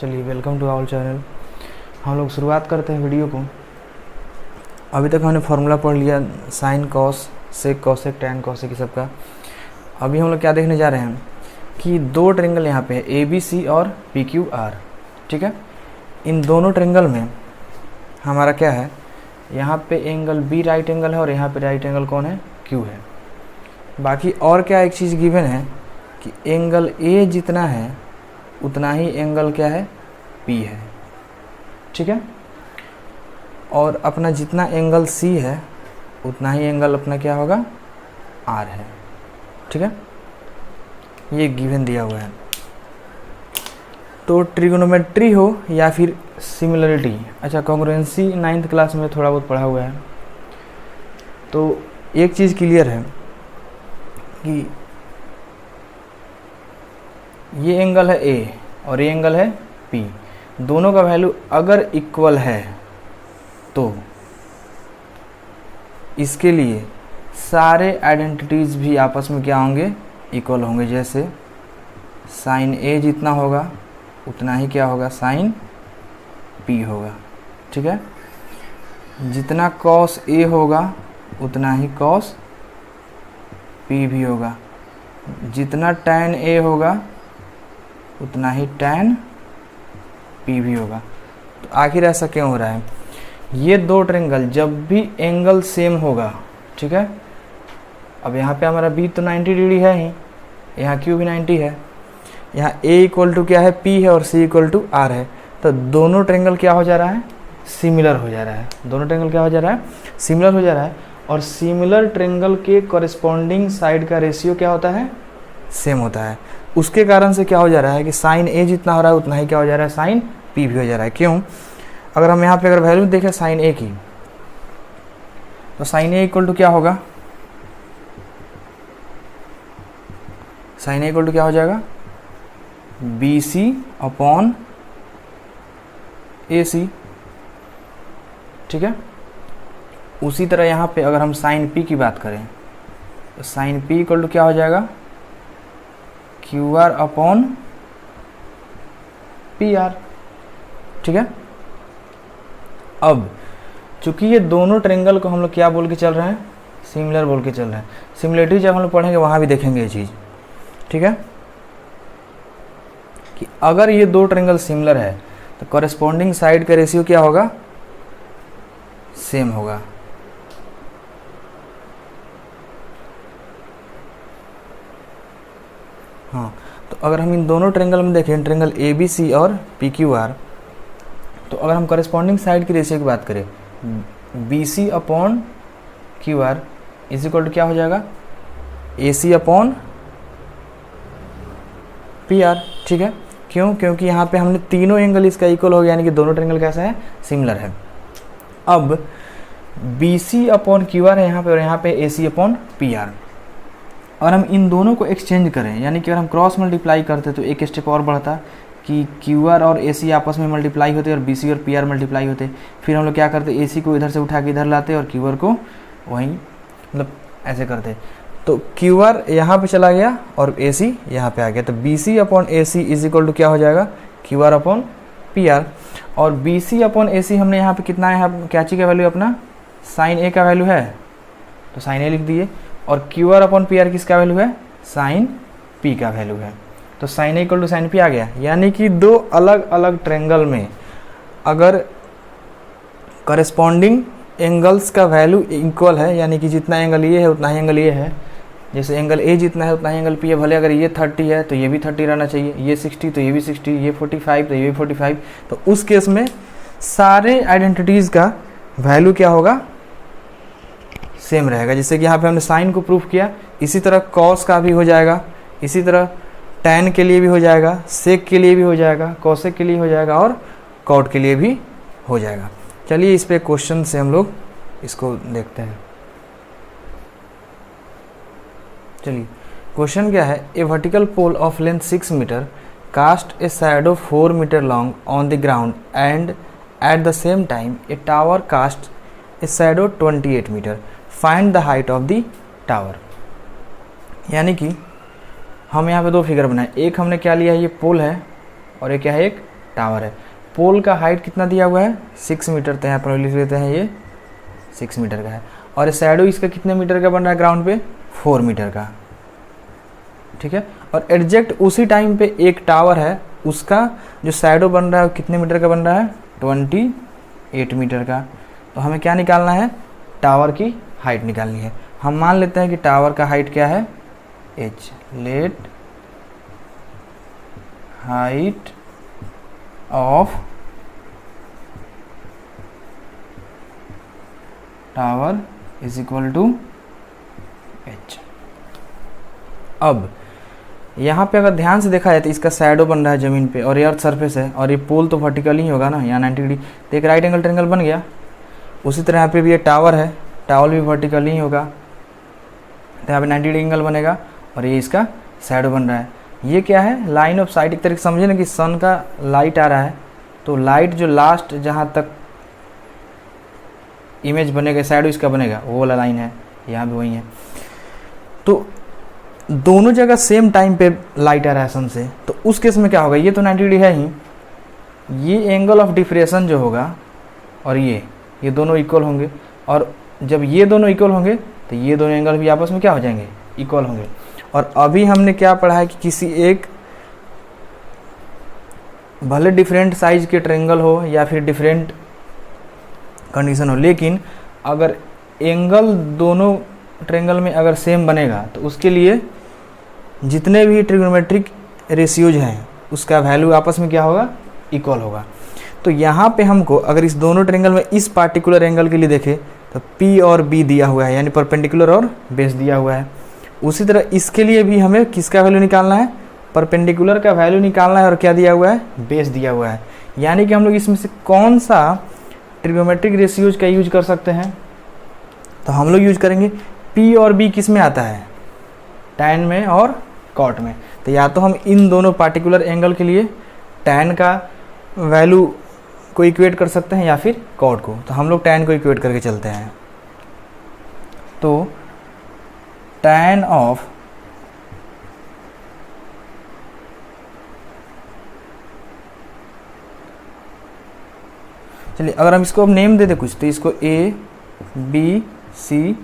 चलिए welcome to our channel. हम लोग शुरुआत करते हैं वीडियो को। अभी तक हमने फार्मूला पढ़ लिया sine cos sec cosec tan cosec की सबका। अभी हम लोग क्या देखने जा रहे हैं कि दो ट्रेंगल यहाँ पे है ए बी सी और पी क्यू आर। ठीक है, इन दोनों ट्रेंगल में हमारा क्या है, यहाँ पे एंगल बी राइट एंगल है और यहाँ पे राइट एंगल कौन है, क्यू है। बाकी और क्या एक चीज़ गिवन है कि एंगल ए जितना है उतना ही एंगल क्या है, पी है। ठीक है, और अपना जितना एंगल सी है उतना ही एंगल अपना क्या होगा, आर है। ठीक है, ये गिवन दिया हुआ है। तो ट्रिगोनोमेट्री हो या फिर सिमिलरिटी, अच्छा कॉन्ग्रुएंसी 9th क्लास में थोड़ा बहुत पढ़ा हुआ है। तो एक चीज़ क्लियर है कि ये एंगल है ए और ये एंगल है पी, दोनों का वैल्यू अगर इक्वल है तो इसके लिए सारे आइडेंटिटीज़ भी आपस में क्या होंगे, इक्वल होंगे। जैसे साइन ए जितना होगा उतना ही क्या होगा, साइन पी होगा। ठीक है, जितना कॉस ए होगा उतना ही कॉस पी भी होगा, जितना टैन ए होगा उतना ही टैन पी भी होगा। तो आखिर ऐसा क्यों हो रहा है, ये दो ट्रेंगल जब भी एंगल सेम होगा, ठीक है, अब यहाँ पे हमारा बी तो 90 डिग्री है ही, यहाँ क्यू भी 90 है, यहाँ ए इक्वल टू क्या है, पी है और सी इक्वल टू आर है। तो दोनों ट्रेंगल क्या हो जा रहा है, सिमिलर हो जा रहा है। दोनों ट्रेंगल क्या हो जा रहा है, सिमिलर हो जा रहा है। और सिमिलर ट्रेंगल के कॉरेस्पॉन्डिंग साइड का रेशियो क्या होता है, सेम होता है। उसके कारण से क्या हो जा रहा है कि साइन ए जितना हो रहा है उतना ही क्या हो जा रहा है, साइन पी भी हो जा रहा है। क्यों, अगर हम यहाँ पे अगर वैल्यू देखें साइन ए की, तो साइन ए इक्वल टू क्या होगा, साइन ए इक्वल टू क्या हो जाएगा, बी सी अपॉन ए सी। ठीक है, उसी तरह यहाँ पे अगर हम साइन पी की बात करें तो साइन पी इक्वल टू क्या हो जाएगा, Q R upon P R. ठीक है, अब चूंकि ये दोनों ट्रेंगल को हम लोग क्या बोल के चल रहे हैं, सिमिलर बोल के चल रहे हैं। सिमिलरिटी जब हम लोग पढ़ेंगे वहाँ भी देखेंगे ये चीज़। ठीक है, कि अगर ये दो ट्रेंगल सिमिलर है तो कॉरेस्पॉन्डिंग साइड का रेशियो क्या होगा, सेम होगा। हाँ, तो अगर हम इन दोनों ट्रेंगल में देखें, ट्रेंगल ए बी सी और पी क्यू आर, तो अगर हम कॉरेस्पॉन्डिंग साइड की रेशियो की बात करें, B C upon Q R is equal to क्या हो जाएगा, A C upon P R. ठीक है, क्यों, क्योंकि यहाँ पे हमने तीनों एंगल इसका इक्वल हो गया, यानी कि दोनों ट्रेंगल कैसा है, सिमिलर है। अब B C upon Q R है यहाँ पे और यहाँ पे A C upon P R. और हम इन दोनों को एक्सचेंज करें, यानी कि अगर हम क्रॉस मल्टीप्लाई करते तो एक स्टेप और बढ़ता कि क्यू आर और ए सी आपस में मल्टीप्लाई होते और बी सी और पी आर मल्टीप्लाई होते। फिर हम लोग क्या करते, ए सी को इधर से उठा के इधर लाते और क्यू आर को वहीं मतलब ऐसे करते। तो क्यू आर यहाँ पे चला गया और ए सी यहाँ पे आ गया। तो B C upon A C is equal to क्या हो जाएगा, Q R upon P R. और B C upon A C हमने यहाँ पे कितना है, क्या चीज़ का वैल्यू, अपना साइन ए का वैल्यू है तो साइन ए लिख दिए। और Q R upon P R किसका वैल्यू है, साइन पी का वैल्यू है। तो sine A equal to sine P आ गया। यानी कि दो अलग अलग ट्रेंगल में अगर कॉरेस्पॉन्डिंग एंगल्स का वैल्यू इक्वल है, यानी कि जितना एंगल ये है उतना ही एंगल ये है, जैसे एंगल ए जितना है उतना ही एंगल पी है, भले अगर ये 30 है तो ये भी 30 रहना चाहिए, ये 60 तो ये भी 60, ये 45 तो ये भी 45, तो उस केस में सारे आइडेंटिटीज़ का वैल्यू क्या होगा, सेम रहेगा। जैसे कि यहाँ पे हमने साइन को प्रूफ किया, इसी तरह कॉस का भी हो जाएगा, इसी तरह टैन के लिए भी हो जाएगा, सेक के लिए भी हो जाएगा, कॉसेक के लिए हो जाएगा और कॉट के लिए भी हो जाएगा। चलिए इस पे क्वेश्चन से हम लोग इसको देखते हैं। चलिए क्वेश्चन क्या है, a vertical pole of length 6 metre cast a shadow 4 metre long on the ground and at the same time a tower cast a shadow 28 metre, find the height of the tower. यानी कि हम यहाँ पे दो figure बनाए, एक हमने क्या लिया है, ये पोल है और ये क्या है, एक टावर है। पोल का हाइट कितना दिया हुआ है 6 मीटर, तो यहाँ पर लिख लेते हैं ये 6 मीटर का है। और शैडो इसका कितने मीटर का बन रहा है ग्राउंड पे 4 मीटर का, ठीक है। और एग्जैक्ट उसी टाइम पे एक टावर है, उसका जो शैडो बन रहा है वो कितने मीटर का बन रहा है 28 मीटर का। तो हमें क्या निकालना है, टावर की हाइट निकालनी है। हम मान लेते हैं कि टावर का हाइट क्या है h, let height of tower is equal to h। अब यहाँ पे अगर ध्यान से देखा जाए तो इसका शैडो बन रहा है ज़मीन पे और ये अर्थ सरफेस है और ये पोल तो वर्टिकल ही होगा ना, यहाँ 90 डिग्री, तो एक राइट एंगल ट्रायंगल बन गया। उसी तरह यहाँ पे भी ये टावर है, टावर भी वर्टिकल ही होगा, तो यहाँ पे 90 डिग्री एंगल बनेगा और ये इसका शैडो बन रहा है। ये क्या है, लाइन ऑफ साइट। एक तरीके से समझे ना कि सन का लाइट आ रहा है, तो लाइट जो लास्ट जहाँ तक इमेज बनेगा शैडो इसका बनेगा वो वाला लाइन है, यहाँ भी वही है। तो दोनों जगह सेम टाइम पे लाइट आ रहा है सन से, तो उस केस में क्या होगा, ये तो 90 डिग्री है ही, ये एंगल ऑफ डिफ्रेशन जो होगा और ये दोनों इक्वल होंगे। और जब ये दोनों इक्वल होंगे तो ये दोनों एंगल भी आपस में क्या हो जाएंगे, इक्वल होंगे। और अभी हमने क्या पढ़ा है कि किसी एक भले डिफरेंट साइज के ट्रायंगल हो या फिर डिफरेंट कंडीशन हो, लेकिन अगर एंगल दोनों ट्रायंगल में अगर सेम बनेगा तो उसके लिए जितने भी ट्रिग्नोमेट्रिक रेशियोज हैं उसका वैल्यू आपस में क्या होगा, इक्वल होगा। तो यहाँ पे हमको अगर इस दोनों ट्रायंगल में इस पार्टिकुलर एंगल के लिए देखें तो P और B दिया हुआ है, यानी परपेंडिकुलर और बेस दिया हुआ है। उसी तरह इसके लिए भी हमें किसका वैल्यू निकालना है, परपेंडिकुलर का वैल्यू निकालना है और क्या दिया हुआ है, बेस दिया हुआ है। यानी कि हम लोग इसमें से कौन सा ट्रिग्नोमेट्रिक रेशियोज का यूज कर सकते हैं, तो हम लोग यूज करेंगे P और B किस में आता है, टैन में और कॉट में। तो या तो हम इन दोनों पार्टिकुलर एंगल के लिए टैन का वैल्यू को इक्वेट कर सकते हैं या फिर कॉट को। तो हम लोग टैन को इक्वेट करके चलते हैं। तो टैन ऑफ चलिए अगर हम इसको अब नेम दे दे कुछ, तो इसको A B C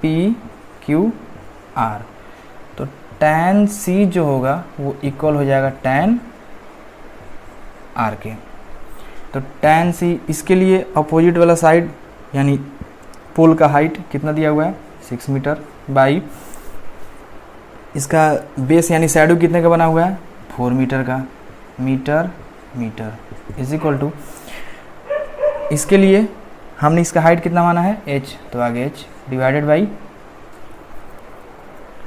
P Q R, तो टैन C जो होगा वो इक्वल हो जाएगा टैन R के। तो टैन C इसके लिए अपोजिट वाला साइड यानी पोल का हाइट कितना दिया हुआ है 6 मीटर बाई इसका बेस यानी शैडो कितने का बना हुआ है 4 मीटर का, मीटर इज इक्वल टू, इसके लिए हमने इसका हाइट कितना माना है h, तो आगे h डिवाइडेड बाई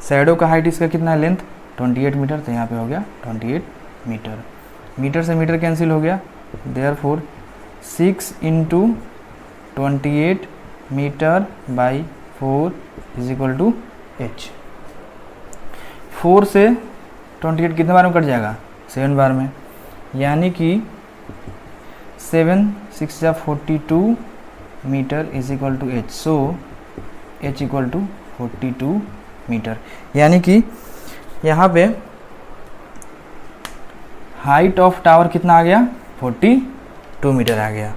शैडो का हाइट इसका कितना है लेंथ 28 मीटर, तो यहाँ पे हो गया 28 मीटर। मीटर से मीटर कैंसिल हो गया, therefore 6 into 28 metre by 4 is equal to h। 4 से 28 कितने बार में कट जाएगा 7 बार में, यानी कि 7 6 या 42 metre is equal to h। So h equal to 42 metre, यानी कि यहाँ पे हाइट ऑफ टावर कितना आ गया 42 मीटर आ गया।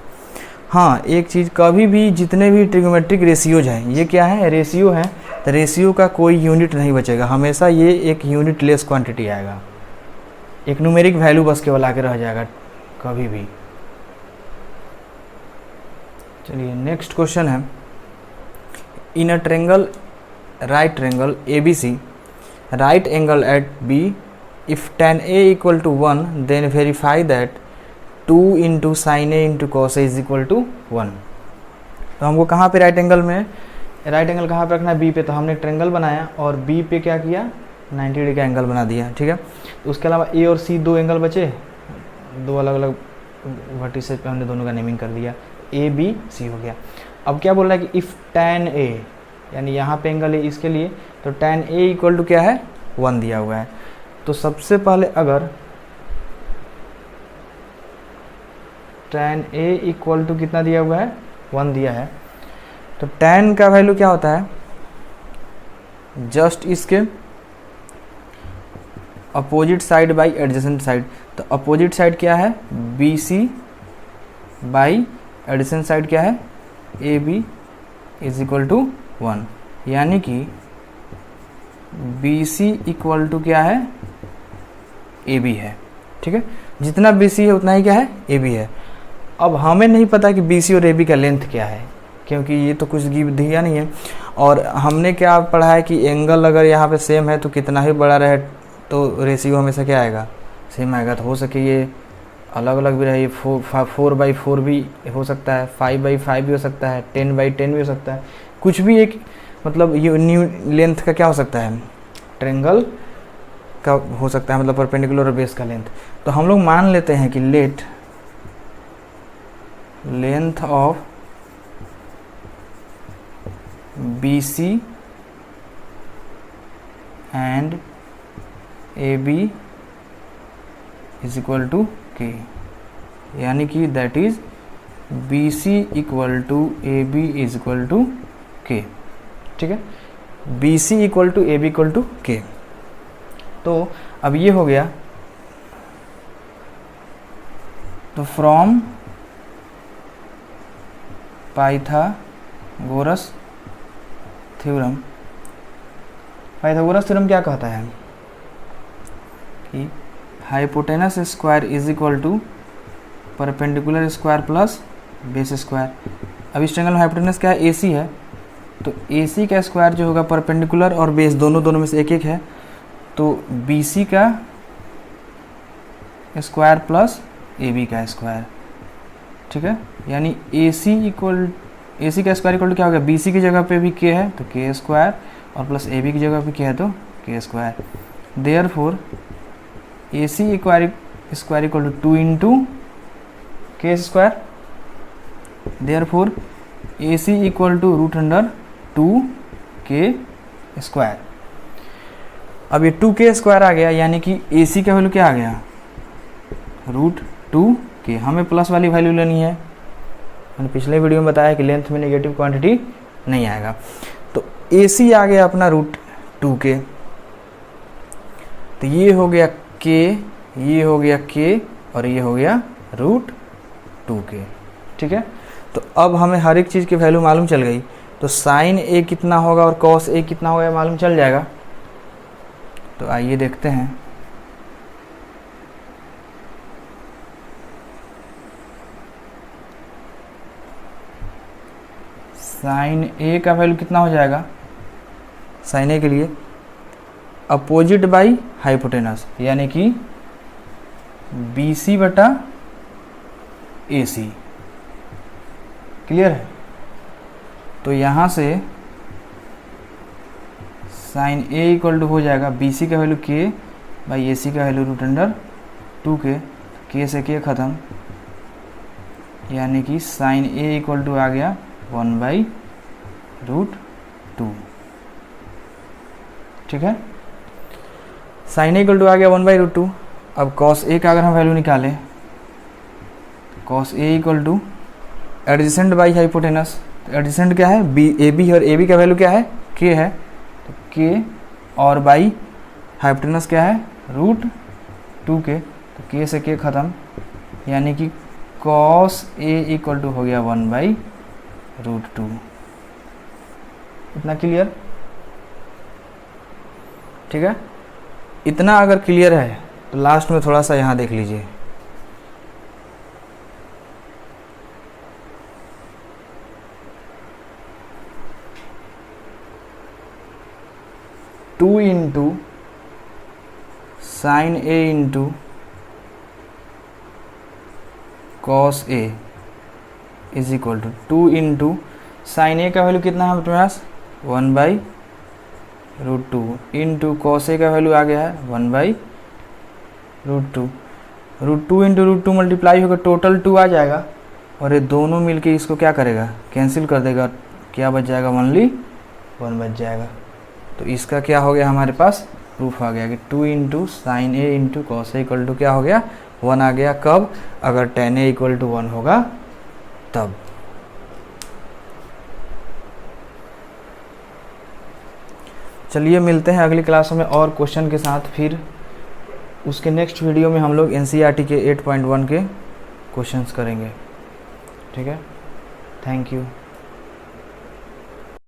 हाँ एक चीज़, कभी भी जितने भी ट्रिग्नोमेट्रिक रेशियोज हैं ये क्या है, रेशियो है, तो रेशियो का कोई यूनिट नहीं बचेगा, हमेशा ये एक यूनिट लेस क्वांटिटी आएगा, एक न्यूमेरिक वैल्यू बस केवल आके रह जाएगा कभी भी। चलिए नेक्स्ट क्वेश्चन है, in a triangle right triangle ABC, right angle at B, if tan A equal to 1 then verify that 2 into sin A into cos A is equal to 1। तो हमको कहाँ पे राइट एंगल में, right angle कहाँ पे रखना है B पे, तो हमने ट्रायंगल बनाया और B पे क्या किया 90 डिग्री का एंगल बना दिया, ठीक है। तो उसके अलावा A और C दो एंगल बचे, दो अलग अलग वर्टिसेस पे हमने दोनों का नेमिंग कर दिया, A B C हो गया। अब क्या बोल रहा है कि इफ़ tan A, यानी यहाँ पे एंगल है इसके लिए, तो tan A इक्वल टू क्या है 1 दिया हुआ है। तो सबसे पहले अगर tan A इक्वल टू कितना दिया हुआ है 1 दिया है, तो tan का वैल्यू क्या होता है, जस्ट इसके opposite side by adjacent side. तो अपोजिट साइड क्या है, B C by adjacent side क्या है, A B is equal to 1, यानी कि बी सी इक्वल टू क्या है, ए बी है। ठीक है, जितना बी सी है उतना ही क्या है, ए बी है। अब हमें नहीं पता कि बी सी और ए बी का लेंथ क्या है, क्योंकि ये तो कुछ दिया नहीं है। और हमने क्या पढ़ा है कि एंगल अगर यहाँ पे सेम है तो कितना ही बड़ा रहे तो रेशियो हमेशा क्या आएगा, सेम आएगा। तो हो सके ये अलग अलग भी रहे, ये 4/4 भी हो सकता है, 5/5 भी हो सकता है, 10/10 भी हो सकता है, कुछ भी एक मतलब ये न्यू लेंथ का क्या हो सकता है, ट्रायंगल का हो सकता है, मतलब परपेंडिकुलर और बेस का लेंथ। तो हम लोग मान लेते हैं कि let length of B C and A B is equal to K, यानी कि that is B C equal to A B is equal to K. ठीक है, B C equal to A B equal to K. तो अब ये हो गया, तो from Pythagoras theorem, Pythagoras theorem क्या कहता है कि hypotenuse square is equal to perpendicular square plus base square. अब इस ट्रायंगल में हाइपोटेनस क्या है, AC है, तो AC का स्क्वायर जो होगा परपेंडिकुलर और बेस दोनों में से एक एक है, तो BC का स्क्वायर प्लस AB का स्क्वायर। ठीक है, यानी AC का स्क्वायर इक्वल टू क्या हो गया, BC की जगह पे भी K है तो K स्क्वायर, और प्लस AB की जगह पे K है तो K square. Therefore AC square equal to 2 into K square. Therefore AC equal to √2K square. अब ये 2K स्क्वायर आ गया, यानी कि AC का वैल्यू क्या आ गया, √2K। हमें प्लस वाली वैल्यू लेनी है, मैंने पिछले वीडियो में बताया कि लेंथ में नेगेटिव क्वांटिटी नहीं आएगा। तो AC आ गया अपना √2K, तो ये हो गया K, ये हो गया K, और ये हो गया √2K। ठीक है, तो अब हमें हर एक चीज़ की वैल्यू मालूम चल गई, तो साइन A कितना होगा और कॉस A कितना होगा मालूम चल जाएगा। तो आइए देखते हैं। साइन A का वैल्यू कितना हो जाएगा, साइन A के लिए अपोजिट बाई हाइपोटेनस, यानी कि BC बटा AC। क्लियर है, तो यहाँ से साइन A इक्वल टू हो जाएगा BC का वैल्यू K बाई AC का वैल्यू √2K, K से K ख़त्म, यानी कि साइन A इक्वल टू आ गया 1/√2। ठीक है, साइन A इक्वल टू आ गया 1/√2। अब कॉस A का अगर हम वैल्यू निकालें, cos A equal two adjacent by hypotenuse, तो एडजेसेंट क्या है, AB है, और AB का वैल्यू क्या है, K है, तो K और बाई हाइपोटेनस क्या है, √2K, तो K से K ख़त्म, यानी कि कॉस A इक्वल टू हो गया 1/√2। इतना क्लियर। ठीक है, इतना अगर क्लियर है तो लास्ट में थोड़ा सा यहाँ देख लीजिए, two into sine A into cos A is equal to 2 into sine A का वैल्यू कितना है हमारे पास, 1/√2 इंटू कॉस A का वैल्यू आ गया है 1/√2। √2 इंटू √2 मल्टीप्लाई होगा, टोटल 2 आ जाएगा, और ये दोनों मिलके इसको क्या करेगा, कैंसिल कर देगा, क्या बच जाएगा, ओनली 1 बच जाएगा। तो इसका क्या हो गया, हमारे पास प्रूफ आ गया कि 2 into sine A into cos A equal to क्या हो गया, 1 आ गया। कब, अगर tan A इक्वल टू 1 होगा तब। चलिए मिलते हैं अगली क्लास में और क्वेश्चन के साथ फिर। उसके नेक्स्ट वीडियो में हम लोग NCERT के 8.1 के क्वेश्चंस करेंगे। ठीक है, थैंक यू।